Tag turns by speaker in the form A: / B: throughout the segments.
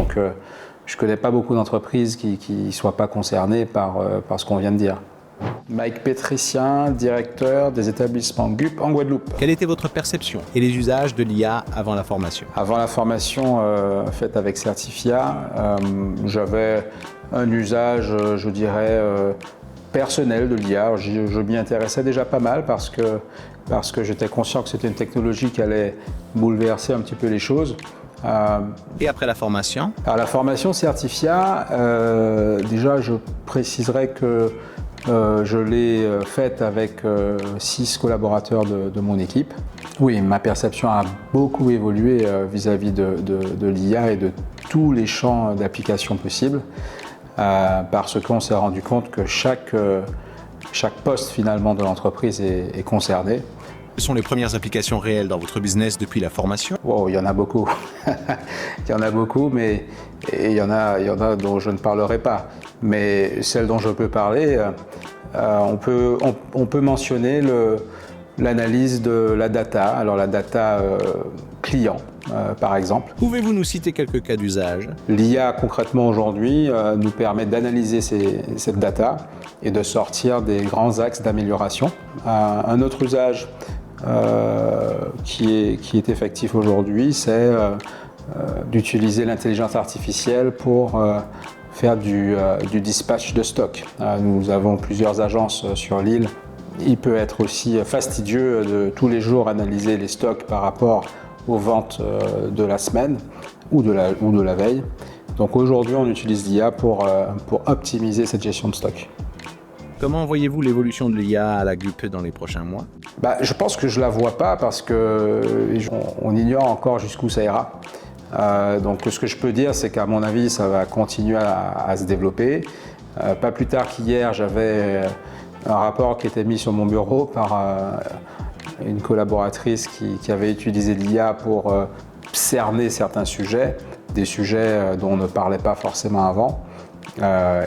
A: Donc je ne connais pas beaucoup d'entreprises qui ne soient pas concernées par ce qu'on vient de dire. Mike Pétricien, directeur des établissements GUP en Guadeloupe.
B: Quelle était votre perception et les usages de l'IA avant la formation?
A: Avant la formation faite avec Certifia, j'avais un usage, je dirais, personnel de l'IA. Je m'y intéressais déjà pas mal parce que j'étais conscient que c'était une technologie qui allait bouleverser un petit peu les choses.
B: Et après la formation?
A: Alors la formation Certifia, déjà je préciserai que je l'ai faite avec 6 collaborateurs de mon équipe. Oui, ma perception a beaucoup évolué vis-à-vis de l'IA et de tous les champs d'application possibles, parce qu'on s'est rendu compte que chaque poste finalement de l'entreprise est concerné.
B: Quelles sont les premières applications réelles dans votre business depuis la formation?
A: Wow, il y en a beaucoup. Il y en a beaucoup, mais il y en a dont je ne parlerai pas. Mais celles dont je peux parler, on peut mentionner l'analyse de la data. Alors la data client, par exemple.
B: Pouvez-vous nous citer quelques cas d'usage?
A: L'IA concrètement aujourd'hui nous permet d'analyser cette data et de sortir des grands axes d'amélioration. Un autre usage qui est effectif aujourd'hui, c'est d'utiliser l'intelligence artificielle pour faire du dispatch de stock. Nous avons plusieurs agences sur l'île. Il peut être aussi fastidieux de tous les jours analyser les stocks par rapport aux ventes de la semaine ou de la veille. Donc aujourd'hui, on utilise l'IA pour optimiser cette gestion de stock.
B: Comment voyez-vous l'évolution de l'IA à la GUP dans les prochains mois?
A: Je pense que je ne la vois pas parce qu'on ignore encore jusqu'où ça ira. Donc ce que je peux dire, c'est qu'à mon avis, ça va continuer à se développer. Pas plus tard qu'hier, j'avais un rapport qui était mis sur mon bureau par une collaboratrice qui avait utilisé l'IA pour cerner certains sujets, des sujets dont on ne parlait pas forcément avant,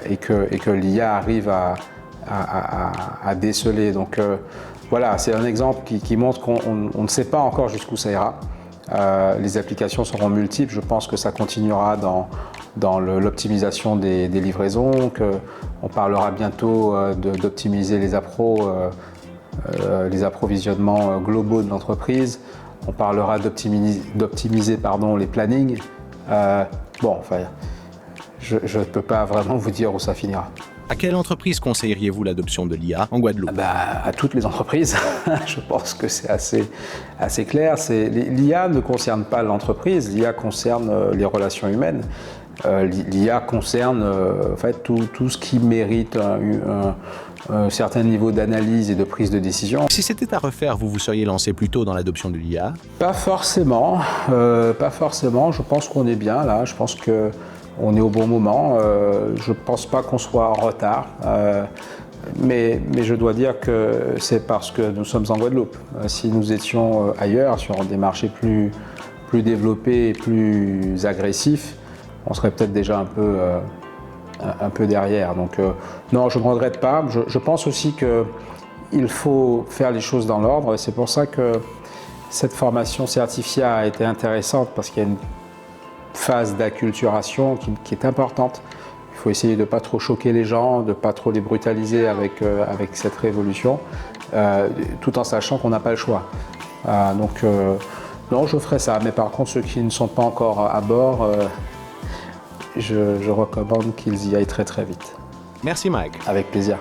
A: et que l'IA arrive à déceler. Donc voilà, c'est un exemple qui montre qu'on ne sait pas encore jusqu'où ça ira. Les applications seront multiples. Je pense que ça continuera dans l'optimisation des livraisons, qu'on parlera bientôt d'optimiser les approvisionnements globaux de l'entreprise. On parlera d'optimiser les plannings. Je ne peux pas vraiment vous dire où ça finira.
B: À quelle entreprise conseilleriez-vous l'adoption de l'IA en Guadeloupe?
A: À toutes les entreprises. Je pense que c'est assez clair. L'IA ne concerne pas l'entreprise, l'IA concerne les relations humaines. L'IA concerne en fait, tout ce qui mérite un certain niveau d'analyse et de prise de décision.
B: Si c'était à refaire, vous seriez lancé plus tôt dans l'adoption de l'IA?
A: Pas forcément. Je pense qu'on est bien là. Je pense qu'on est au bon moment. Je ne pense pas qu'on soit en retard. Mais je dois dire que c'est parce que nous sommes en Guadeloupe. Si nous étions ailleurs, sur des marchés plus développés et plus agressifs, on serait peut-être déjà un peu derrière. Donc non, je ne regrette pas. Je pense aussi qu'il faut faire les choses dans l'ordre. C'est pour ça que cette formation Certifia a été intéressante, parce qu'il y a une phase d'acculturation qui est importante. Il faut essayer de ne pas trop choquer les gens, de ne pas trop les brutaliser avec cette révolution, tout en sachant qu'on n'a pas le choix. Non, je ferai ça. Mais par contre, ceux qui ne sont pas encore à bord, je recommande qu'ils y aillent très très vite.
B: Merci Mike.
A: Avec plaisir.